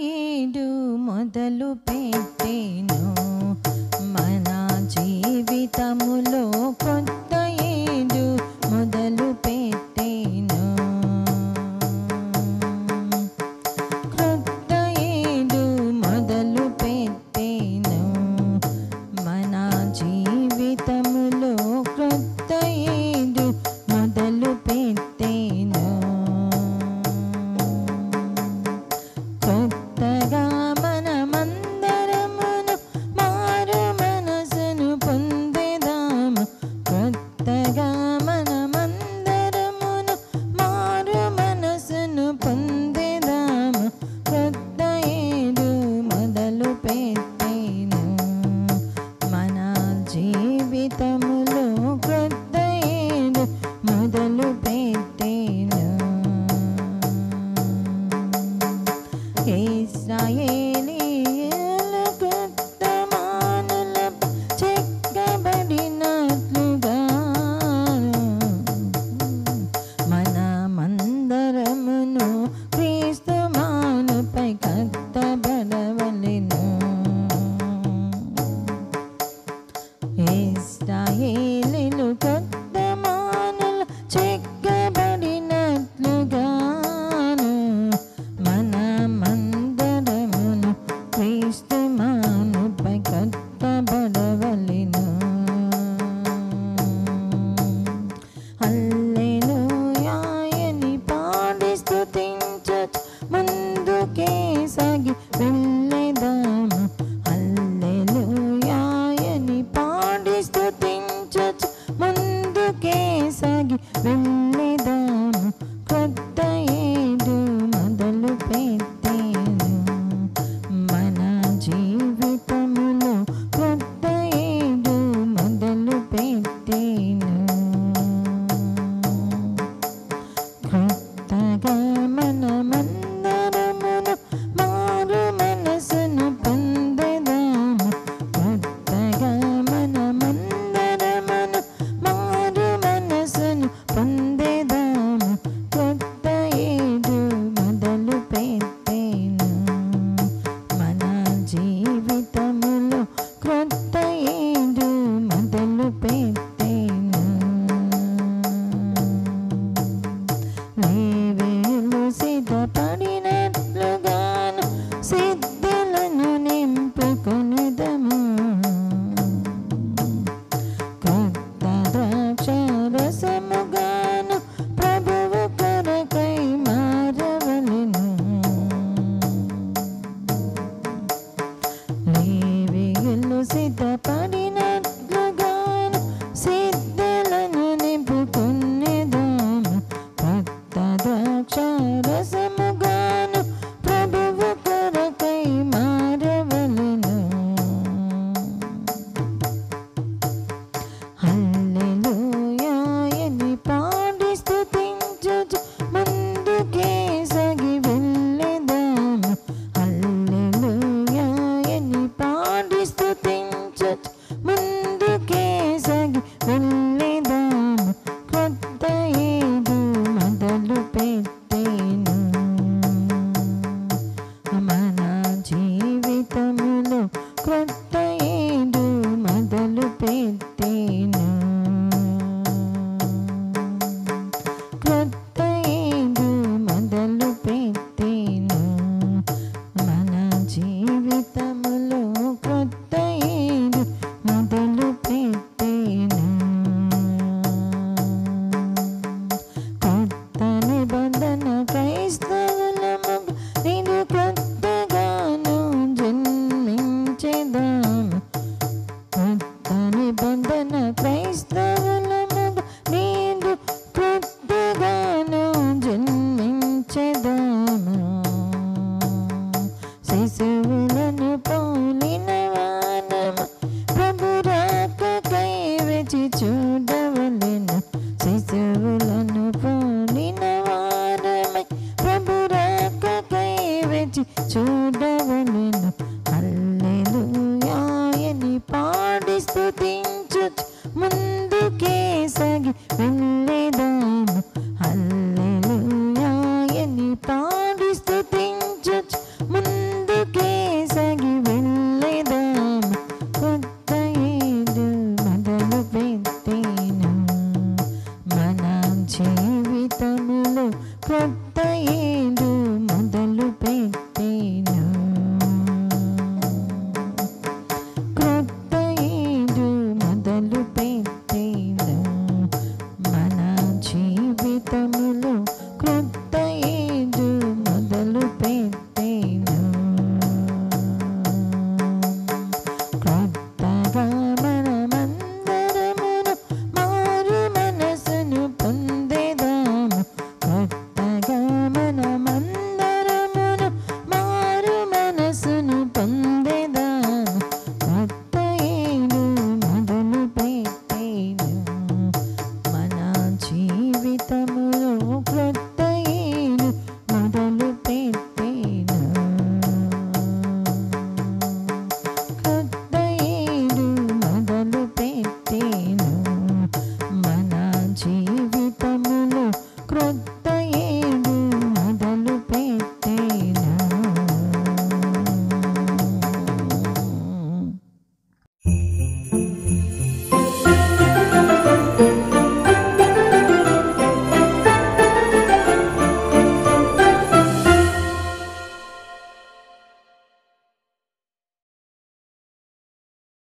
ఏడు మొదలు పెట్టేను మన జీవితములో కొత్త ఏడు మొదలు పెట్టేను కొత్త ఏడు మొదలు పెట్టేను మన జీవితములో కొత్త ఏడు మొదలు పెట్టేను కొత్తగా మనమందరమును మారు మనసును పొందేదాము కొత్తగా మనమందరమును మారు మనసును పొందేదాము కొత్త ఏడు మొదలు పెట్టేను మన జీవితములో కొత్త ఏడు మొదలు పెట్టేను ఇశ్రాయేలీయులు కొత్త మానులపై చెక్కబడినట్లుగా మనమందరమును క్రీస్తు మానుపై కట్టబడవలెను ఇశ్రాయేలీయులు కొత్త మానులు చెక్కబడినట్లుగాను మనమందరమును క్రీస్తు మానుపై కట్టబడవలెను హల్లెలూయా అని పాడి స్తుతించచ్చు ముందుకే సాగి వెళ్ళేదాము హల్లెలూయా అని పాడి స్తుతించచ్చు ముందుకే సాగి వెళ్ళేదాము కొత్త ఏడు మొదలు పెట్టేను మన జీవితములో కొత్త ఏడు మొదలు పెట్టేను కొత్తగా మనమందరమును మారు మనసును పొందేదాము కొత్తగా మనమందరమును మారు మనసును పొందేదాము కొత్త ఏడు మొదలు పెట్టేను మన జీవితములో కొత్త ఏడు మొదలు పెట్టేను లేవీయులు సిద్ధపడినట్లుగాను సిద్ధులను నింపుకొనుదము కొత్త ద్రాక్షారసముగాను ప్రభువు కొరకై మారవలెను లేవీయులు సిద్ధపడినట్లుగాను సిద్ధులను నింపుకొనెదాము కొత్త ద్రాక్షారసముగాను ప్రభువు కొరకై మారవలెను హల్లెలూయా అని పాడి స్తుతించచ్చు ముందుకే సాగి వెళ్ళేదాము హల్లెలూయా అని పాడి స్తుతించచ్చు ముందుకే సాగి వెళ్ళేదాము కొత్త ఏడు మొదలు పెట్టేను మన జీవితములో కొత్త ఏడు మొదలు పెట్టేను కొత్త ఏడు మొదలు పెట్టేను మన జీవితములో కొత్త ఏడు మొదలు పెట్టేను కొత్త నిబంధన క్రైస్తవులము నేను కొత్తగాను జన్మించెదాము కొత్త నిబంధన క్రైస్తవులము నేను కొత్తగాను జన్మించెదాము శిశువులను పోలిన వానము ప్రభు రాకకై వేచి చూడవలెను శిశువులను పోలిన వారమై ప్రభు రాకకై వేచి చూడ చూడవలెను హల్లెలూయా అని పాడి స్తుతించ